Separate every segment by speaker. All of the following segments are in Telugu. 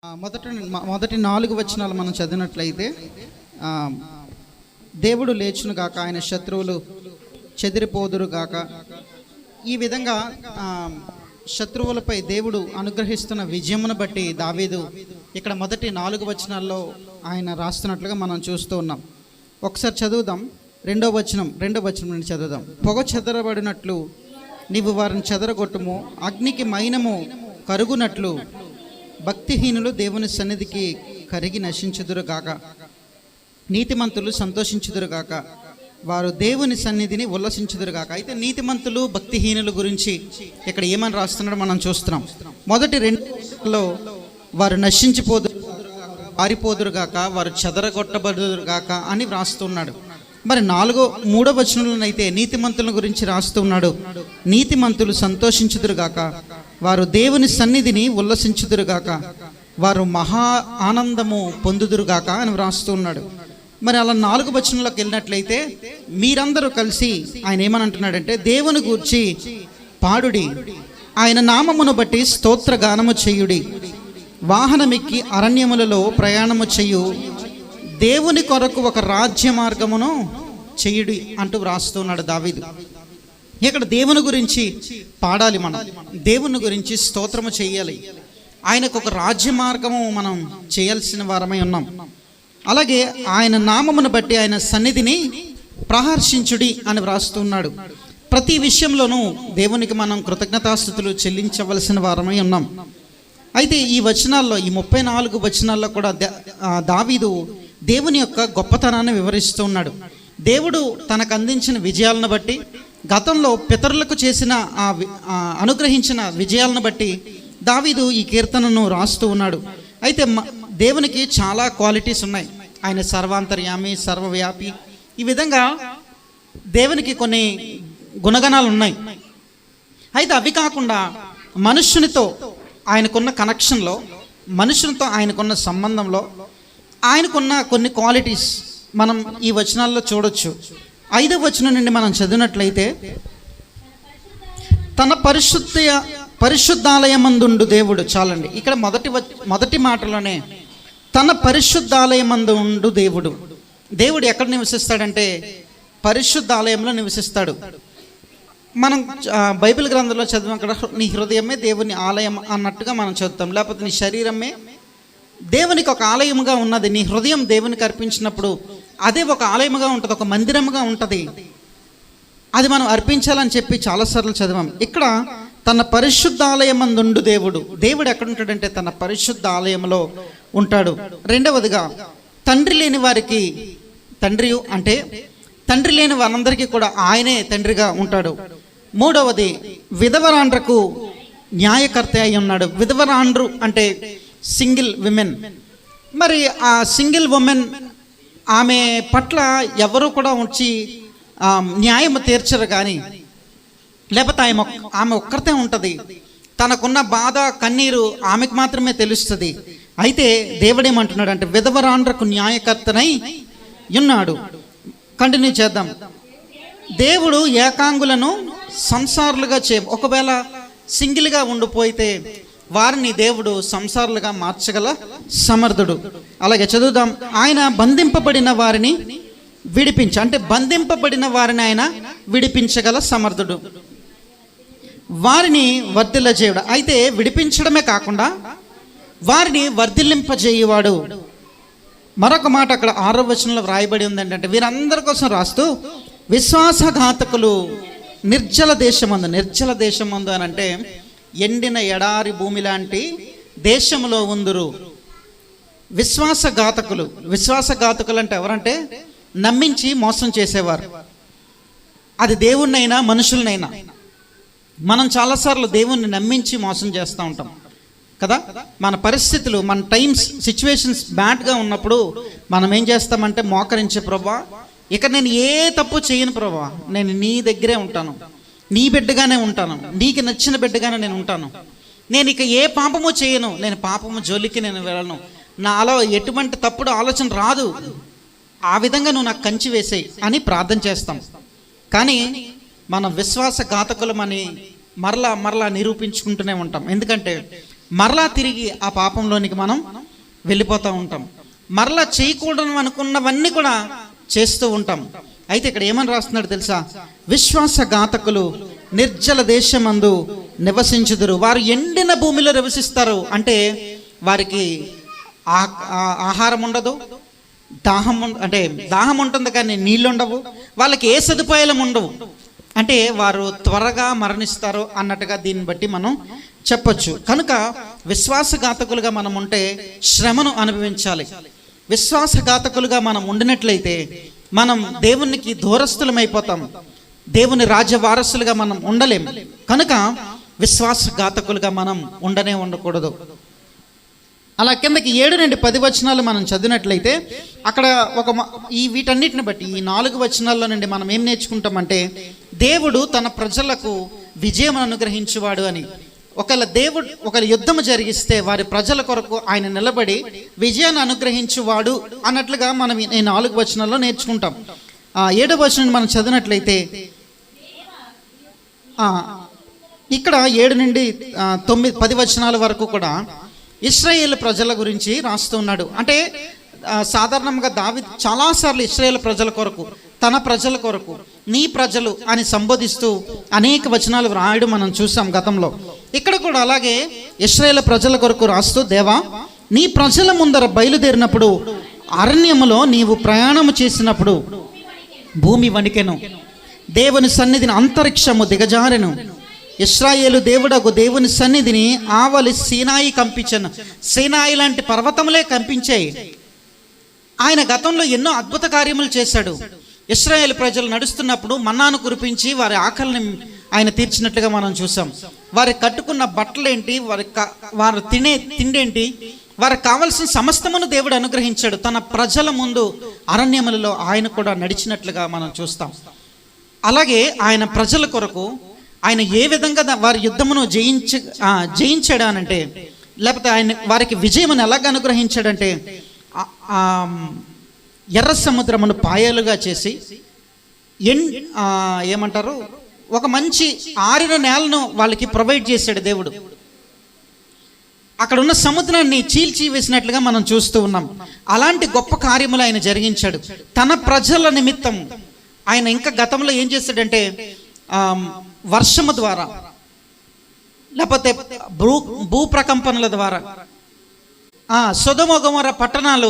Speaker 1: మొదటి 4 వచనాలు మనం చదివినట్లయితే దేవుడు లేచును గాక, ఆయన శత్రువులు చెదిరిపోదురు గాక. ఈ విధంగా శత్రువులపై దేవుడు అనుగ్రహిస్తున్న విజయమును బట్టి దావీదు ఇక్కడ మొదటి 4 వచనాల్లో ఆయన రాస్తున్నట్లుగా మనం చూస్తూ ఉన్నాం. ఒకసారి చదువుదాం. రెండో వచనం నుండి చదువుదాం. పొగ చెదరబడినట్లు నీవు వారిని చెదరగొట్టుము, అగ్నికి మైనము కరుగునట్లు భక్తిహీనులు దేవుని సన్నిధికి కరిగి నశించుదురుగాక. నీతిమంతులు సంతోషించుదురుగాక, వారు దేవుని సన్నిధిని ఉల్లసించుదురుగాక. అయితే నీతిమంతులు భక్తిహీనుల గురించి ఇక్కడ ఏమని రాస్తున్నాడో మనం చూస్తున్నాం. మొదటి 2లో వారు నశించిపోదురు, పారిపోదురుగాక, వారు చెదరగొట్టబడుదురుగాక అని వ్రాస్తున్నాడు. మరి 3వ వచనంలోనైతే నీతిమంతుల గురించి రాస్తున్నాడు. నీతిమంతులు సంతోషించుదురుగాక, వారు దేవుని సన్నిధిని ఉల్లసించుదురుగాక, వారు మహా ఆనందము పొందుదురుగాక అని వ్రాస్తున్నాడు. మరి అలా 4 వచనంలోకి వెళ్ళినట్లయితే మీరందరూ కలిసి ఆయన ఏమని అంటున్నాడంటే, దేవుని గూర్చి పాడుడి, ఆయన నామమును బట్టి స్తోత్ర గానము చేయుడి, వాహనమెక్కి అరణ్యములలో ప్రయాణము చేయు, దేవుని కొరకు ఒక రాజ్య మార్గమును చేయుడి అంటూ వ్రాస్తున్నాడు దావీదు. ఇక్కడ దేవుని గురించి పాడాలి, మనం దేవుని గురించి స్తోత్రము చేయాలి, ఆయనకు ఒక రాజ్య మార్గము మనం చేయాల్సిన వారమై ఉన్నాం. అలాగే ఆయన నామమును బట్టి ఆయన సన్నిధిని ప్రహర్షించుడి అని వ్రాస్తున్నాడు. ప్రతి విషయంలోనూ దేవునికి మనం కృతజ్ఞతాస్తుతులు చెల్లించవలసిన వారమై ఉన్నాం. అయితే ఈ వచనాల్లో, ఈ 34 వచనాల్లో కూడా దావీదు దేవుని యొక్క గొప్పతనాన్ని వివరిస్తూ ఉన్నాడు. దేవుడు తనకు అందించిన విజయాలను బట్టి, గతంలో పితరులకు చేసిన అనుగ్రహించిన విజయాలను బట్టి దావీదు ఈ కీర్తనను రాస్తూ ఉన్నాడు. అయితే దేవునికి చాలా క్వాలిటీస్ ఉన్నాయి. ఆయన సర్వాంతర్యామి, సర్వవ్యాపి, ఈ విధంగా దేవునికి కొన్ని గుణగణాలు ఉన్నాయి. అయితే అవి కాకుండా మనుష్యునితో ఆయనకున్న కనెక్షన్లో, మనుషులతో ఆయనకున్న సంబంధంలో ఆయనకున్న కొన్ని క్వాలిటీస్ మనం ఈ వచనాల్లో చూడొచ్చు. 5వ వచనం నుండి మనం చదివినట్లయితే, తన పరిశుద్ధాలయమందుండు దేవుడు. చాలండి, ఇక్కడ మొదటి మాటలోనే తన పరిశుద్ధాలయమందు ఉండు దేవుడు. దేవుడు ఎక్కడ నివసిస్తాడంటే పరిశుద్ధాలయంలో నివసిస్తాడు. మనం బైబిల్ గ్రంథంలో చదివాం, అక్కడ నీ హృదయమే దేవుని ఆలయం అన్నట్టుగా మనం చదువుతాం. లేకపోతే నీ శరీరమే దేవునికి ఒక ఆలయముగా ఉన్నది. నీ హృదయం దేవునికి అర్పించినప్పుడు అదే ఒక ఆలయముగా ఉంటుంది, ఒక మందిరముగా ఉంటుంది. అది మనం అర్పించాలని చెప్పి చాలాసార్లు చదివాం. ఇక్కడ తన పరిశుద్ధాలయమందుండు దేవుడు. దేవుడు ఎక్కడ ఉంటాడంటే తన పరిశుద్ధ ఆలయంలో ఉంటాడు. రెండవదిగా తండ్రి లేని వారికి తండ్రి, అంటే తండ్రి లేని వారందరికీ కూడా ఆయనే తండ్రిగా ఉంటాడు. మూడవది విధవరాండ్రకు న్యాయకర్త అయి ఉన్నాడు. విధవరాండ్రు అంటే సింగిల్ విమెన్. మరి ఆ సింగిల్ ఉమెన్, ఆమె పట్ల ఎవరు కూడా వచ్చి న్యాయం తీర్చరు, కానీ లేకపోతే ఆమె ఒక్కరితే ఉంటుంది. తనకున్న బాధ, కన్నీరు ఆమెకు మాత్రమే తెలుస్తుంది. అయితే దేవుడేమంటున్నాడు అంటే విధవరాండ్రకు న్యాయకర్తనై ఉన్నాడు. కంటిన్యూ చేద్దాం. దేవుడు ఏకాంగులను సంసారులుగా ఒకవేళ సింగిల్గా ఉండిపోతే వారిని దేవుడు సంసారులుగా మార్చగల సమర్థుడు. అలాగే చదువుదాం. ఆయన బంధింపబడిన వారిని అంటే బంధింపబడిన వారిని ఆయన విడిపించగల సమర్థుడు, వారిని వర్ధిల్లజేయుడు. అయితే విడిపించడమే కాకుండా వారిని వర్ధిల్లింపజేయువాడు. మరొక మాట అక్కడ 6వ వచనంలో వ్రాయబడి ఉంది ఏంటంటే, వీరందరి కోసం రాస్తూ విశ్వాసఘాతకులు నిర్జల దేశమందు అని అంటే ఎండిన ఎడారి భూమి లాంటి దేశంలో ఉందురు. విశ్వాసఘాతకులు అంటే ఎవరంటే నమ్మించి మోసం చేసేవారు. అది దేవుణ్ణైనా మనుషులనైనా. మనం చాలాసార్లు దేవుణ్ణి నమ్మించి మోసం చేస్తూ ఉంటాం కదా. మన పరిస్థితులు, మన సిచ్యువేషన్స్ బ్యాడ్గా ఉన్నప్పుడు మనం ఏం చేస్తామంటే మోకరించే, ప్రభువా ఇక నేను ఏ తప్పు చేయను ప్రభువా, నేను నీ దగ్గరే ఉంటాను, నీ బిడ్డగానే ఉంటాను, నీకు నచ్చిన బిడ్డగానే నేను ఉంటాను, నేను ఇక ఏ పాపము చేయను, నేను పాపము జోలికి నేను వెళ్ళను, నాలో ఎటువంటి తప్పుడు ఆలోచన రాదు, ఆ విధంగా నువ్వు నాకు కంచి వేసేయి అని ప్రార్థన చేస్తాం. కానీ మన విశ్వాసఘాతకులమని మరలా నిరూపించుకుంటూనే ఉంటాం. ఎందుకంటే మరలా తిరిగి ఆ పాపంలోనికి మనం వెళ్ళిపోతూ ఉంటాం. మరలా చేయకూడదు అనుకున్నవన్నీ కూడా చేస్తూ ఉంటాం. అయితే ఇక్కడ ఏమని రాస్తున్నాడు తెలుసా? విశ్వాసఘాతకులు నిర్జల దేశమందు నివసించుదురు. వారు ఎండిన భూమిలో నివసిస్తారు. అంటే వారికి ఆహారం ఉండదు, దాహం ఉంటుంది కానీ నీళ్ళు ఉండవు, వాళ్ళకి ఏ సదుపాయాలు ఉండవు. అంటే వారు త్వరగా మరణిస్తారు అన్నట్టుగా దీన్ని బట్టి మనం చెప్పొచ్చు. కనుక విశ్వాసఘాతకులుగా మనం ఉంటే శ్రమను అనుభవించాలి. విశ్వాసఘాతకులుగా మనం ఉండినట్లయితే మనం దేవునికి దూరస్తులమైపోతాం, దేవుని రాజ్య వారసులుగా మనం ఉండలేం. కనుక విశ్వాసఘాతకులుగా మనం ఉండకూడదు. అలా కిందకి 7 నుండి 10 వచనాలు మనం చదివినట్లయితే అక్కడ వీటన్నిటిని బట్టి ఈ 4 వచనాల్లో నుండి మనం ఏం నేర్చుకుంటామంటే, దేవుడు తన ప్రజలకు విజయం అనుగ్రహించువాడు అని. ఒకవేళ యుద్ధము జరిగిస్తే వారి ప్రజల కొరకు ఆయన నిలబడి విజయాన్ని అనుగ్రహించువాడు అన్నట్లుగా మనం ఈ 4 వచనాల్లో నేర్చుకుంటాం. 7వ వచనం మనం చదివినట్లయితే ఇక్కడ 7 నుండి 10 వచనాల వరకు కూడా ఇశ్రాయేలు ప్రజల గురించి రాస్తున్నాడు. అంటే సాధారణంగా దావీదు చాలాసార్లు ఇశ్రాయేలు ప్రజల కొరకు, తన ప్రజల కొరకు నీ ప్రజలు అని సంబోధిస్తూ అనేక వచనాలు రాయడం మనం చూసాం గతంలో. ఇక్కడ కూడా అలాగే ఇశ్రాయేలు ప్రజల కొరకు రాస్తూ, దేవా నీ ప్రజల ముందర బయలుదేరినప్పుడు అరణ్యములో నీవు ప్రయాణము చేసినప్పుడు భూమి వణికెను, దేవుని సన్నిధిని అంతరిక్షము దిగజారెను, ఇశ్రాయేలు దేవుడకు దేవుని సన్నిధిని ఆవలి సీనాయి కంపించను. సీనాయి లాంటి పర్వతములే కంపించాయి. ఆయన గతంలో ఎన్నో అద్భుత కార్యములు చేశాడు. ఇశ్రాయేలు ప్రజలు నడుస్తున్నప్పుడు మన్నాను కురిపించి వారి ఆకలిని ఆయన తీర్చినట్లుగా మనం చూసాం. వారి కట్టుకున్న బట్టలేంటి, వారు తినే తిండేంటి, వారికి కావలసిన సమస్తమును దేవుడు అనుగ్రహించాడు. తన ప్రజల ముందు అరణ్యములలో ఆయన కూడా నడిచినట్లుగా మనం చూస్తాం. అలాగే ఆయన ప్రజల కొరకు ఆయన ఏ విధంగా వారి యుద్ధమును జయించాడు అనంటే, లేకపోతే ఆయన వారికి విజయమును ఎలాగ అనుగ్రహించాడంటే, ఎర్ర సముద్రమును పాయలుగా చేసి ఏమంటారు, ఒక మంచి ఆరిన నేలను వాళ్ళకి ప్రొవైడ్ చేశాడు దేవుడు. అక్కడ ఉన్న సముద్రాన్ని చీల్చి వేసినట్లుగా మనం చూస్తూ ఉన్నాం. అలాంటి గొప్ప కార్యములు ఆయన జరిగించాడు తన ప్రజల నిమిత్తం. ఆయన ఇంకా గతంలో ఏం చేశాడంటే, వర్షము ద్వారా లేకపోతే భూప్రకంపనల ద్వారా సొదొమ గొమొర్ర పట్టణాలు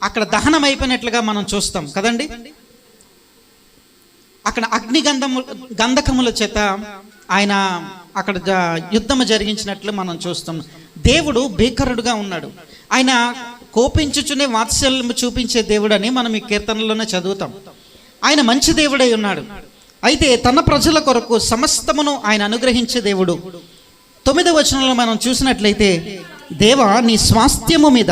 Speaker 1: అక్కడ దహనం అయిపోయినట్లుగా మనం చూస్తాం కదండి. అక్కడ గంధకముల చేత ఆయన అక్కడ యుద్ధము జరిగించినట్లు మనం చూస్తాం. దేవుడు భీకరుడుగా ఉన్నాడు. ఆయన కోపించుచునే వాత్సల్యం చూపించే దేవుడు అని మనం ఈ కీర్తనలోనే చదువుతాం. ఆయన మంచి దేవుడై ఉన్నాడు. అయితే తన ప్రజల కొరకు సమస్తమును ఆయన అనుగ్రహించే దేవుడు. 9వ వచనంలో మనం చూసినట్లయితే, దేవా నీ స్వాస్థ్యము మీద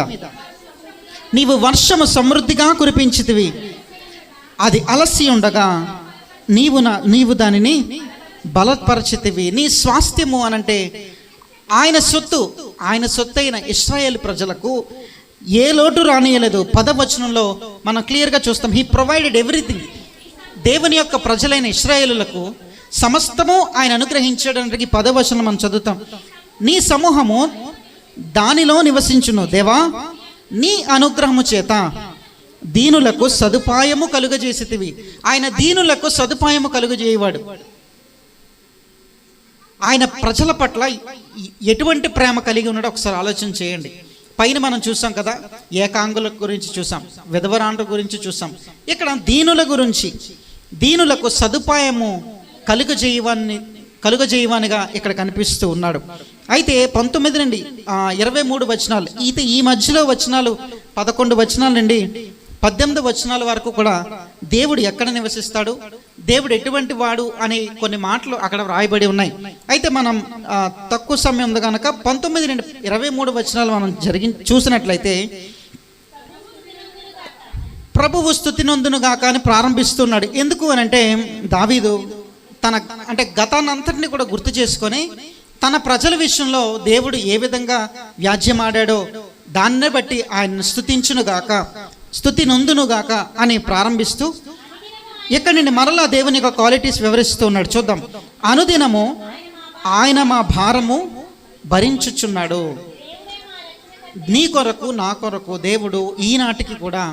Speaker 1: నీవు వర్షము సమృద్ధిగా కురిపించితివి, అది అలసి ఉండగా నీవు దానిని బలపరచితివి. నీ స్వాస్థ్యము అనంటే ఆయన సొత్తు అయిన ఇశ్రాయేలు ప్రజలకు ఏ లోటు రానియలేదు. 10వ వచనంలో మనం క్లియర్గా చూస్తాం, హీ ప్రొవైడెడ్ ఎవ్రీథింగ్. దేవుని యొక్క ప్రజలైన ఇశ్రాయేలులకు సమస్తము ఆయన అనుగ్రహించడానికి 10వ వచనం మనం చదువుతాం. నీ సమూహము దానిలో నివసించును, దేవా నీ అనుగ్రహము చేత దీనులకు సదుపాయము కలుగజేసితివి. ఆయన దీనులకు సదుపాయము కలుగజేయవాడు. ఆయన ప్రజల పట్ల ఎటువంటి ప్రేమ కలిగి ఉన్నాడో ఒకసారి ఆలోచన చేయండి. పైన మనం చూసాం కదా, ఏకాంగుల గురించి చూసాం, విధవరాండ్ర గురించి చూసాం. ఇక్కడ దీనుల గురించి, దీనులకు సదుపాయము కలుగజేయవానిగా ఇక్కడ కనిపిస్తూ ఉన్నాడు. అయితే 19 నుండి 23 వచనాలు, ఈ మధ్యలో వచనాలు 11 వచనాల నుండి 18 వచనాల వరకు కూడా దేవుడు ఎక్కడ నివసిస్తాడు, దేవుడు ఎటువంటి వాడు అనే కొన్ని మాటలు అక్కడ రాయబడి ఉన్నాయి. అయితే మనం తక్కువ సమయం ఉంది కనుక 19 నుండి 23 వచనాలు మనం చూసినట్లయితే, ప్రభువు స్తుతి నొందును గాక అని ప్రారంభిస్తున్నాడు. ఎందుకు అని అంటే, దావీదు గతాన్ని అంతటిని కూడా గుర్తు చేసుకొని తన ప్రజల విషయంలో దేవుడు ఏ విధంగా వ్యాజ్యమాడాడో దాన్నే బట్టి ఆయన స్తుతించును గాక, స్తుతి నొందును గాక అని ప్రారంభిస్తూ ఇక్కడ నుండి మరలా దేవుని యొక్క క్వాలిటీస్ వివరిస్తూ ఉన్నాడు. చూద్దాం. అనుదినము ఆయన మా భారము భరించుచున్నాడు. నీ కొరకు నా కొరకు దేవుడు ఈనాటికి కూడా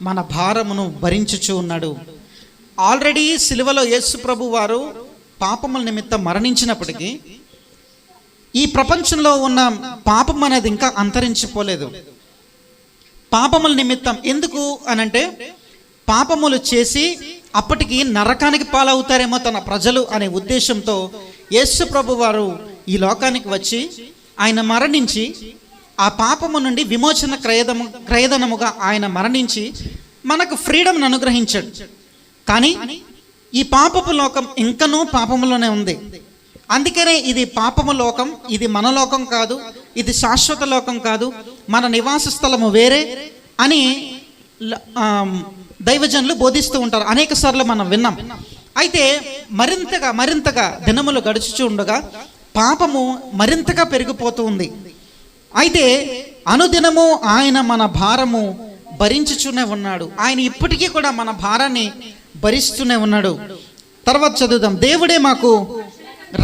Speaker 1: మన భారమును భరించుచు ఉన్నాడు. ఆల్రెడీ సిలువలో యేసు ప్రభు వారు పాపముల నిమిత్తం మరణించినప్పటికీ ఈ ప్రపంచంలో ఉన్న పాపం అనేది ఇంకా అంతరించిపోలేదు. పాపముల నిమిత్తం ఎందుకు అనంటే, పాపములు చేసి అప్పటికి నరకానికి పాలవుతారేమో తన ప్రజలు అనే ఉద్దేశంతో యేసు ప్రభు వారు ఈ లోకానికి వచ్చి ఆయన మరణించి ఆ పాపము నుండి విమోచన క్రయధనముగా ఆయన మరణించి మనకు ఫ్రీడమ్ను అనుగ్రహించాడు. కానీ ఈ పాపపు లోకం ఇంకనూ పాపములోనే ఉంది. అందుకనే ఇది పాపము లోకం, ఇది మన లోకం కాదు, ఇది శాశ్వత లోకం కాదు, మన నివాస స్థలము వేరే అని దైవజనులు బోధిస్తూ ఉంటారు. అనేక సార్లు మనం విన్నాం. అయితే మరింతగా దినములు గడుచుచూ ఉండగా పాపము మరింతగా పెరిగిపోతూ ఉంది. అయితే అనుదినము ఆయన మన భారము భరించుచూనే ఉన్నాడు. ఆయన ఇప్పటికీ కూడా మన భారాన్ని భరిస్తూనే ఉన్నాడు. తర్వాత చదువుదాం. దేవుడే మాకు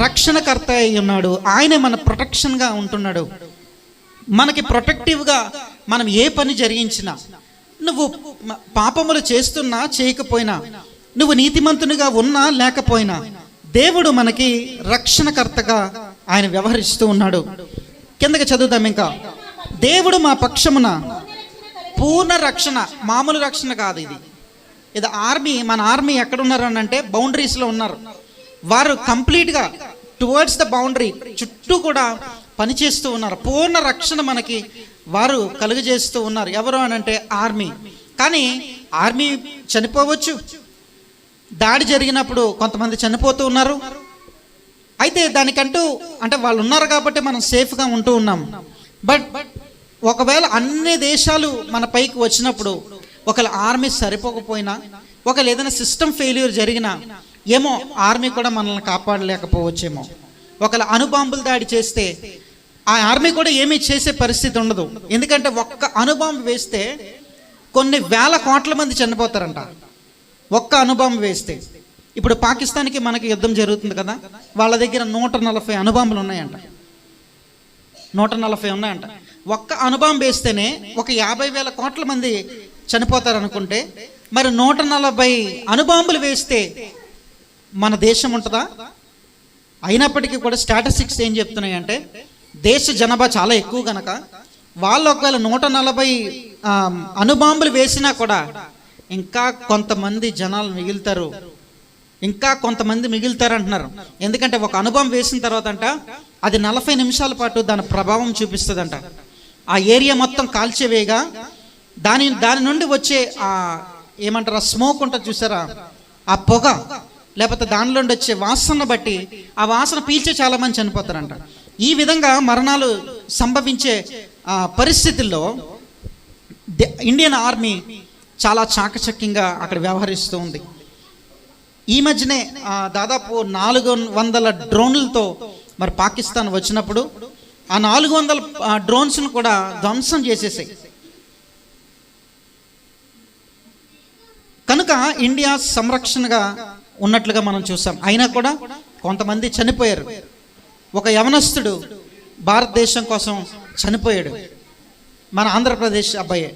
Speaker 1: రక్షణకర్త అయి ఉన్నాడు. ఆయనే మన ప్రొటెక్షన్గా ఉంటున్నాడు. మనకి ప్రొటెక్టివ్గా మనం ఏ పని జరిగించినా, నువ్వు పాపములు చేస్తున్నా చేయకపోయినా, నువ్వు నీతిమంతునిగా ఉన్నా లేకపోయినా, దేవుడు మనకి రక్షణకర్తగా ఆయన వ్యవహరిస్తూ ఉన్నాడు. కిందకి చదువుదాం. ఇంకా దేవుడు మా పక్షమున పూర్ణ రక్షణ, మామూలు రక్షణ కాదు ఇది ఆర్మీ. మన ఆర్మీ ఎక్కడున్నారు అని అంటే బౌండరీస్లో ఉన్నారు. వారు కంప్లీట్గా టువర్డ్స్ ద బౌండరీ చుట్టూ కూడా పనిచేస్తూ ఉన్నారు. పూర్ణ రక్షణ మనకి వారు కలుగజేస్తూ ఉన్నారు. ఎవరు అని అంటే ఆర్మీ. కానీ ఆర్మీ చనిపోవచ్చు. దాడి జరిగినప్పుడు కొంతమంది చనిపోతూ ఉన్నారు. అయితే దానికంటూ అంటే వాళ్ళు ఉన్నారు కాబట్టి మనం సేఫ్గా ఉంటూ ఉన్నాం. బట్ ఒకవేళ అన్ని దేశాలు మన పైకి వచ్చినప్పుడు, ఒకవేళ ఆర్మీ సరిపోకపోయినా, ఒకవేళ ఏదైనా సిస్టమ్ ఫెయిల్యూర్ జరిగినా ఏమో ఆర్మీ కూడా మనల్ని కాపాడలేకపోవచ్చేమో. ఒకవేళ అణుబాంబులు దాడి చేస్తే ఆ ఆర్మీ కూడా ఏమీ చేసే పరిస్థితి ఉండదు. ఎందుకంటే ఒక్క అణుబాంబు వేస్తే కొన్ని వేల కోట్ల మంది చనిపోతారంట. ఒక్క అణుబాంబు వేస్తే. ఇప్పుడు పాకిస్తాన్కి మనకి యుద్ధం జరుగుతుంది కదా, వాళ్ళ దగ్గర 140 అణుబాంబులు ఉన్నాయంట. 140 ఉన్నాయంట. ఒక్క అణుబాంబు వేస్తేనే ఒక 50,000 కోట్ల మంది చనిపోతారు అనుకుంటే, మరి 140 అణుబాంబులు వేస్తే మన దేశం ఉంటుందా? అయినప్పటికీ కూడా స్టాటిస్టిక్స్ ఏం చెప్తున్నాయంటే, దేశ జనాభా చాలా ఎక్కువ కనుక వాళ్ళు ఒకవేళ 140 అణుబాంబులు వేసినా కూడా ఇంకా కొంతమంది జనాలు మిగులుతారు, ఇంకా కొంతమంది మిగులుతారు అంటున్నారు. ఎందుకంటే ఒక అణుబాంబు వేసిన తర్వాత అంట అది 40 నిమిషాల పాటు దాని ప్రభావం చూపిస్తుందంట. ఆ ఏరియా మొత్తం కాల్చివేయగా దాని నుండి వచ్చే ఏమంటారు, ఆ స్మోక్ ఉంటుంది చూసారా, ఆ పొగ, లేకపోతే దానిలో నుండి వచ్చే వాసన బట్టి ఆ వాసన పీల్చే చాలా మంది చనిపోతారంట. ఈ విధంగా మరణాలు సంభవించే పరిస్థితుల్లో ఇండియన్ ఆర్మీ చాలా చాకచక్యంగా అక్కడ వ్యవహరిస్తూ ఉంది. ఈ మధ్యనే దాదాపు 400 డ్రోన్లతో మరి పాకిస్తాన్ వచ్చినప్పుడు ఆ 400 డ్రోన్స్ను కూడా ధ్వంసం చేసేసాయి. కనుక ఇండియా సంరక్షణగా ఉన్నట్లుగా మనం చూసాం. అయినా కూడా కొంతమంది చనిపోయారు. ఒక యవనస్తుడు భారతదేశం కోసం చనిపోయాడు, మన ఆంధ్రప్రదేశ్ అబ్బాయే.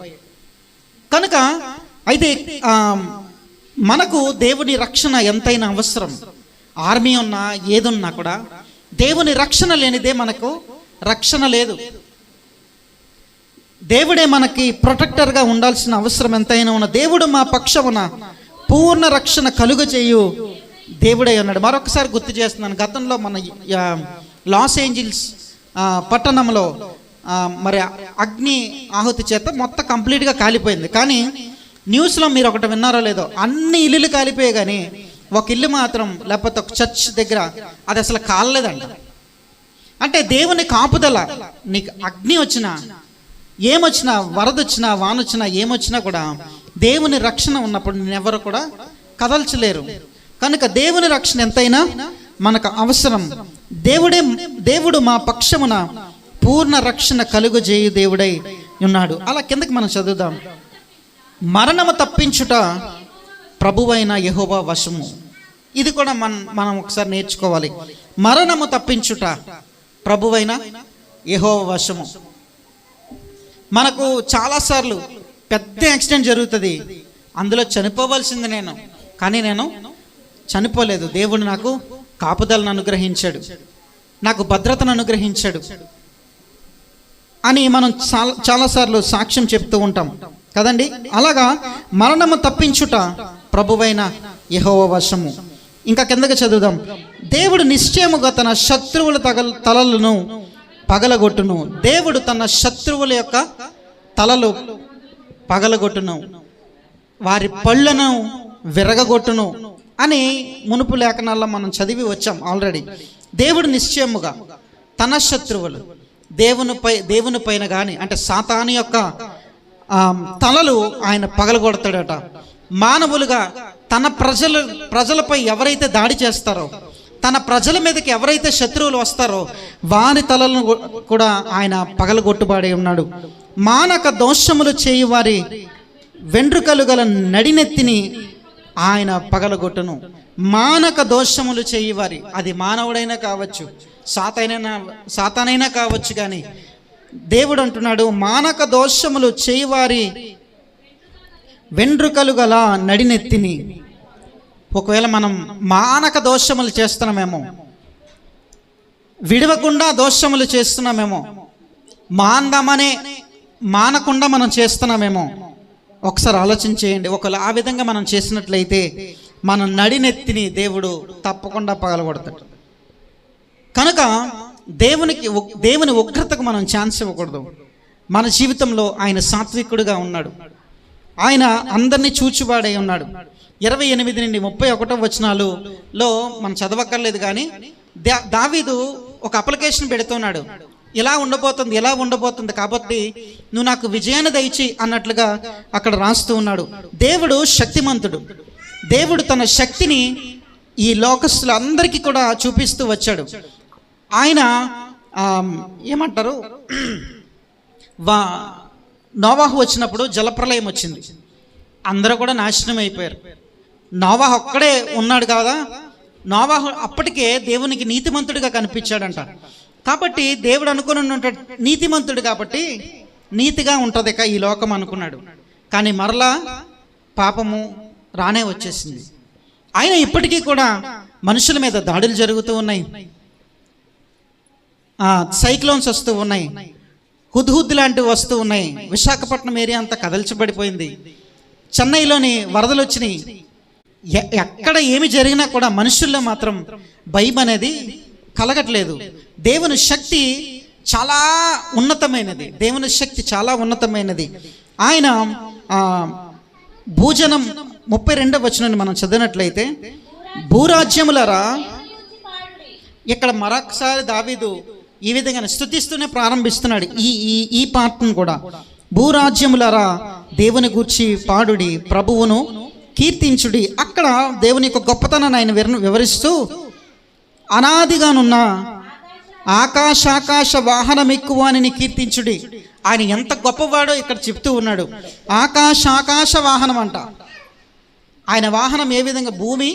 Speaker 1: కనుక అయితే మనకు దేవుని రక్షణ ఎంతైనా అవసరం. ఆర్మీ ఉన్నా ఏదున్నా కూడా దేవుని రక్షణ లేనిదే మనకు రక్షణ లేదు. దేవుడే మనకి ప్రొటెక్టర్గా ఉండాల్సిన అవసరం ఎంతైనా ఉన్న. దేవుడు మా పక్షమున పూర్ణ రక్షణ కలుగజేయు దేవుడే ఉన్నాడు. మరొకసారి గుర్తు చేస్తున్నాను, గతంలో మన లాస్ ఏంజిల్స్ పట్టణంలో మరి అగ్ని ఆహుతి చేత మొత్తం కంప్లీట్గా కాలిపోయింది. కానీ న్యూస్లో మీరు ఒకటి విన్నారో లేదో, అన్ని ఇల్లులు కాలిపోయాయి కానీ ఒక ఇల్లు మాత్రం, లేకపోతే ఒక చర్చ్ దగ్గర అది అసలు కాలలేదంట. అంటే దేవుని కాపుదల. నీకు అగ్ని వచ్చినా, ఏమొచ్చినా, వరద వచ్చినా, వాన వచ్చినా, ఏమొచ్చినా కూడా దేవుని రక్షణ ఉన్నప్పుడు నేనెవరు కూడా కదల్చలేరు. కనుక దేవుని రక్షణ ఎంతైనా మనకు అవసరం. దేవుడు మా పక్షమున పూర్ణ రక్షణ కలుగజేయు దేవుడై ఉన్నాడు. అలా కిందకి మనం చదువుదాం. మరణము తప్పించుట ప్రభువైన యెహోవా వశము. ఇది కూడా మనం ఒకసారి నేర్చుకోవాలి. మరణము తప్పించుట ప్రభువైన యెహోవా వశము. మనకు చాలాసార్లు పెద్ద యాక్సిడెంట్ జరుగుతుంది, అందులో చనిపోవలసింది నేను, కానీ నేను చనిపోలేదు. దేవుడు నాకు కాపుదలను అనుగ్రహించాడు, నాకు భద్రతను అనుగ్రహించాడు అని మనం చాలాసార్లు సాక్ష్యం చెప్తూ ఉంటాం కదండి. అలాగా మరణము తప్పించుట ప్రభువైన యెహోవా వశము. ఇంకా కిందకి చదువుదాం. దేవుడు నిశ్చయముగా తన శత్రువుల తలలను పగలగొట్టును. దేవుడు తన శత్రువుల యొక్క తలలు పగలగొట్టును, వారి పళ్ళను విరగగొట్టును అని మునుపు లేఖనాల్లో మనం చదివి వచ్చాం ఆల్రెడీ. దేవుడు నిశ్చయముగా తన శత్రువులు దేవుని పైన కానీ, అంటే సాతాను యొక్క తలలు ఆయన పగలగొడతాడట. మానవులుగా తన ప్రజలపై ఎవరైతే దాడి చేస్తారో, తన ప్రజల మీదకి ఎవరైతే శత్రువులు వస్తారో వారి తలలను కూడా ఆయన పగలగొట్టుబాడి ఉన్నాడు. మానక దోషములు చేయు వారి వెంట్రుకలు గల నడినెత్తిని ఆయన పగలగొట్టును. మానక దోషములు చేయవారి, అది మానవుడైనా కావచ్చు, సాతానైనా కావచ్చు, కానీ దేవుడు అంటున్నాడు మానక దోషములు చేయవారి వెంట్రుకలు గల నడినెత్తిని. ఒకవేళ మనం మానక దోషములు చేస్తున్నామేమో, విడవకుండా దోషములు చేస్తున్నామేమో, మానకుండా మనం చేస్తున్నామేమో, ఒకసారి ఆలోచన చేయండి. ఒకవేళ ఆ విధంగా మనం చేసినట్లయితే మన నడినెత్తిని దేవుడు తప్పకుండా పగలగొడతాడు. కనుక దేవుని ఉగ్రతకు మనం ఛాన్స్ ఇవ్వకూడదు. మన జీవితంలో ఆయన సాత్వికుడుగా ఉన్నాడు, ఆయన అందరినీ చూచువాడై ఉన్నాడు. 28 నుండి 31 వచనాలలో మనం చదవక్కర్లేదు, కానీ దావీదు ఒక అప్లికేషన్ పెడుతున్నాడు. ఇలా ఉండబోతుంది కాబట్టి నువ్వు నాకు విజయాన్ని దయచి అన్నట్లుగా అక్కడ రాస్తూ ఉన్నాడు. దేవుడు శక్తిమంతుడు. దేవుడు తన శక్తిని ఈ లోకస్తులందరికీ కూడా చూపిస్తూ వచ్చాడు. ఆయన ఏమంటారు, నోవాహు వచ్చినప్పుడు జలప్రలయం వచ్చింది, అందరూ కూడా నాశనం అయిపోయారు. నోవాహు ఒక్కడే ఉన్నాడు కదా. నోవాహు అప్పటికే దేవునికి నీతిమంతుడిగా కనిపించాడంట. కాబట్టి దేవుడు అనుకుని ఉంటాడు నీతిమంతుడు కాబట్టి నీతిగా ఉంటుంది ఇక ఈ లోకం అనుకున్నాడు. కానీ మరలా పాపము రానే వచ్చేసింది. ఆయన ఇప్పటికీ కూడా మనుషుల మీద దాడులు జరుగుతూ ఉన్నాయి, సైక్లోన్స్ వస్తూ ఉన్నాయి, హుద్హుద్ లాంటివి వస్తూ ఉన్నాయి. విశాఖపట్నం ఏరియా అంతా కదల్చబడిపోయింది. చెన్నైలోని వరదలు వచ్చినాయి. ఎక్కడ ఏమి జరిగినా కూడా మనుషుల్లో మాత్రం భయం అనేది కలగట్లేదు. దేవుని శక్తి చాలా ఉన్నతమైనది. దేవుని శక్తి చాలా ఉన్నతమైనది. ఆయన భూజనం 32వ వచనాన్ని మనం చదివినట్లయితే, భూరాజ్యములరా, ఇక్కడ మరొకసారి దావీదు ఈ విధంగా స్తుతిస్తూనే ప్రారంభిస్తున్నాడు ఈ పాఠం కూడా. భూరాజ్యములరా దేవుని గూర్చి పాడుడి, ప్రభువును కీర్తించుడి. అక్కడ దేవుని యొక్క గొప్పతనాన్ని ఆయన వివరిస్తూ, అనాదిగానున్న ఆకాశాకాశ వాహనం ఎక్కువ అని కీర్తించుడి. ఆయన ఎంత గొప్పవాడో ఇక్కడ చెప్తూ ఉన్నాడు. ఆకాశాకాశ వాహనం అంట. ఆయన వాహనం ఏ విధంగా, భూమి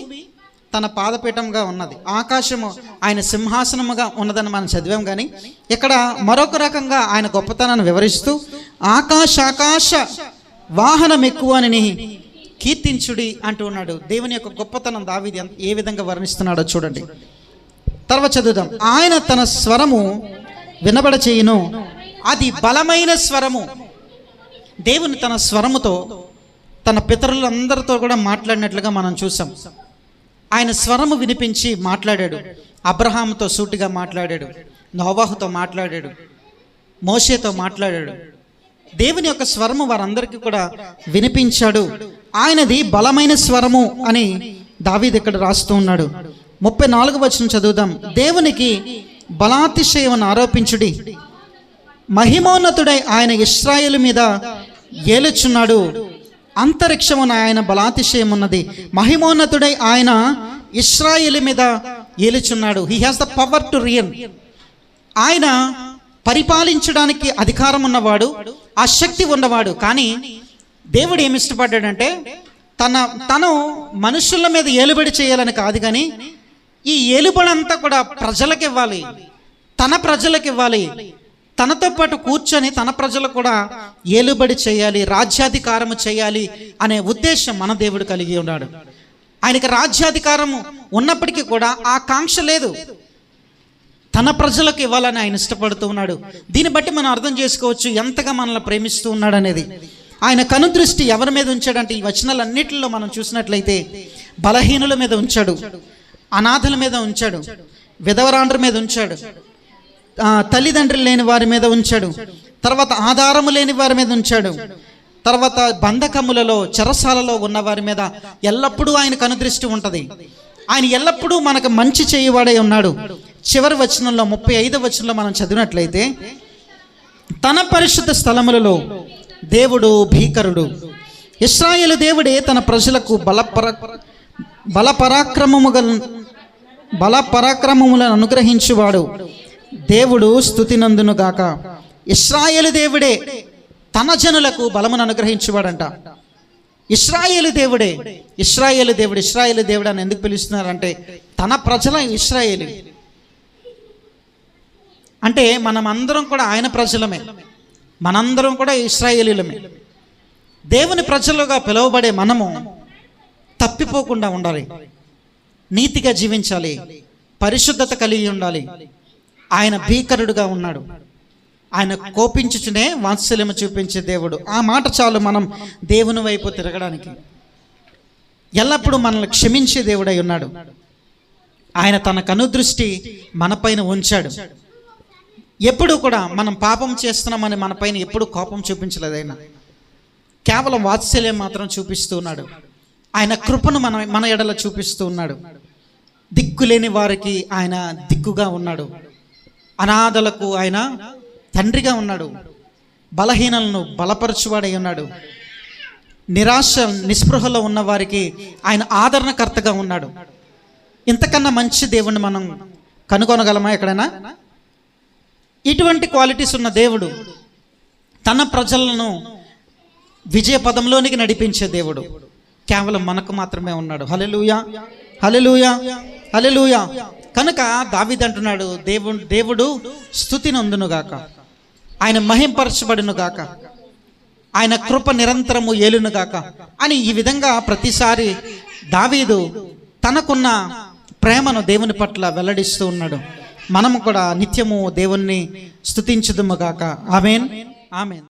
Speaker 1: తన పాదపీఠంగా ఉన్నది, ఆకాశము ఆయన సింహాసనముగా ఉన్నదని మనం చదివాం. కానీ ఇక్కడ మరొక రకంగా ఆయన గొప్పతనాన్ని వివరిస్తూ ఆకాశాకాశ వాహనం ఎక్కువ అని కీర్తించుడి అంటూ ఉన్నాడు. దేవుని యొక్క గొప్పతనం దావీదు ఏ విధంగా వర్ణిస్తున్నాడో చూడండి. తర్వాత చదువుదాం. ఆయన తన స్వరము వినబడ చేయును, అది బలమైన స్వరము. దేవుని తన స్వరముతో తన పితరులందరితో కూడా మాట్లాడినట్లుగా మనం చూసాం. ఆయన స్వరము వినిపించి మాట్లాడాడు. అబ్రహాముతో సూటిగా మాట్లాడాడు, నోవాహుతో మాట్లాడాడు, మోషేతో మాట్లాడాడు. దేవుని యొక్క స్వరము వారందరికీ కూడా వినిపించాడు. ఆయనది బలమైన స్వరము అని దావీదు ఇక్కడ రాస్తూ ఉన్నాడు. 34వ వచనం చదువుదాం. దేవునికి బలాతిశయమును ఆరోపించుడి, మహిమోన్నతుడై ఆయన ఇశ్రాయేలు మీద ఏలుచున్నాడు. అంతరిక్షమున ఆయన బలాతిశయం ఉన్నది, మహిమోన్నతుడై ఆయన ఇశ్రాయేలు మీద ఏలుచున్నాడు. He has the power to reign. ఆయన పరిపాలించడానికి అధికారం ఉన్నవాడు, ఆ శక్తి ఉన్నవాడు. కానీ దేవుడు ఏమి ఇష్టపడ్డాడంటే తను మనుషుల మీద ఏలుబడి చేయాలని కాదు, కానీ ఈ ఏలుబడి అంతా కూడా ప్రజలకు ఇవ్వాలి, తన ప్రజలకు ఇవ్వాలి. తనతో పాటు కూర్చొని తన ప్రజలు కూడా ఏలుబడి చేయాలి, రాజ్యాధికారము చేయాలి అనే ఉద్దేశం మన దేవుడు కలిగి ఉన్నాడు. ఆయనకి రాజ్యాధికారము ఉన్నప్పటికీ కూడా ఆ కాంక్ష లేదు, తన ప్రజలకు ఇవ్వాలని ఆయన ఇష్టపడుతూ ఉన్నాడు. దీన్ని బట్టి మనం అర్థం చేసుకోవచ్చు ఎంతగా మనల్ని ప్రేమిస్తూ ఉన్నాడు అనేది. ఆయన కనుదృష్టి ఎవరి మీద ఉంచాడంటే ఈ వచనాలన్నిటిలో మనం చూసినట్లయితే బలహీనుల మీద ఉంచాడు, అనాథల మీద ఉంచాడు, విధవరాండ్ర మీద ఉంచాడు, తల్లిదండ్రులు లేని వారి మీద ఉంచాడు, తర్వాత ఆధారము లేని వారి మీద ఉంచాడు, తర్వాత బంధకములలో చెరసాలలో ఉన్న వారి మీద ఎల్లప్పుడూ ఆయన కనుదృష్టి ఉంటుంది. ఆయన ఎల్లప్పుడూ మనకు మంచి చేయవాడే ఉన్నాడు. చివరి వచనంలో 35వ వచనంలో మనం చదివినట్లయితే తన పరిశుద్ధ స్థలములలో దేవుడు భీకరుడు, ఇశ్రాయేలు దేవుడే తన ప్రజలకు బలపరాక్రమములను అనుగ్రహించువాడు. దేవుడు స్తుతినందును గాక. ఇశ్రాయేలు దేవుడే తన జనులకు బలమును అనుగ్రహించువాడంట. ఇశ్రాయేలు దేవుడే, ఇశ్రాయేలు దేవుడు, ఇశ్రాయేలు దేవుడు అని ఎందుకు పిలుస్తున్నారంటే తన ప్రజల ఇశ్రాయేలు అంటే మనం అందరం కూడా ఆయన ప్రజలమే, మనందరం కూడా ఇశ్రాయేలీలమే. దేవుని ప్రజలుగా పిలువబడే మనము తప్పిపోకుండా ఉండాలి, నీతిగా జీవించాలి, పరిశుద్ధత కలిగి ఉండాలి. ఆయన భీకరుడుగా ఉన్నాడు, ఆయన కోపించుచునే వాత్సల్యము చూపించే దేవుడు. ఆ మాట చాలు మనం దేవుని వైపు తిరగడానికి. ఎల్లప్పుడూ మనల్ని క్షమించే దేవుడై ఉన్నాడు. ఆయన తన కనుదృష్టి మనపైన ఉంచాడు. ఎప్పుడు కూడా మనం పాపం చేస్తున్నామని మనపైన ఎప్పుడు కోపం చూపించలేదు. ఆయన కేవలం వాత్సల్యం మాత్రం చూపిస్తూ ఉన్నాడు. ఆయన కృపను మన ఎడల చూపిస్తూ ఉన్నాడు. దిక్కులేని వారికి ఆయన దిక్కుగా ఉన్నాడు, అనాథలకు ఆయన తండ్రిగా ఉన్నాడు, బలహీనలను బలపరచువాడై ఉన్నాడు, నిరాశ నిస్పృహలో ఉన్న వారికి ఆయన ఆదరణకర్తగా ఉన్నాడు. ఇంతకన్నా మంచి దేవుణ్ణి మనం కనుగొనగలమా ఎక్కడైనా? ఇటువంటి క్వాలిటీస్ ఉన్న దేవుడు తన ప్రజలను విజయ పదంలోనికి నడిపించే దేవుడు కేవలం మనకు మాత్రమే ఉన్నాడు. హల్లెలూయా, హల్లెలూయా, హల్లెలూయా. కనుక దావీదు అంటున్నాడు, దేవుడు స్తుతి నందునుగాక, ఆయన మహింపరచబడునుగాక, ఆయన కృప నిరంతరము ఏలునుగాక అని ఈ విధంగా ప్రతిసారి దావీదు తనకున్న ప్రేమను దేవుని పట్ల వెల్లడిస్తూ ఉన్నాడు. మనము కూడా నిత్యము దేవుణ్ణి స్తుతించుదుముగాక. ఆమేన్, ఆమేన్.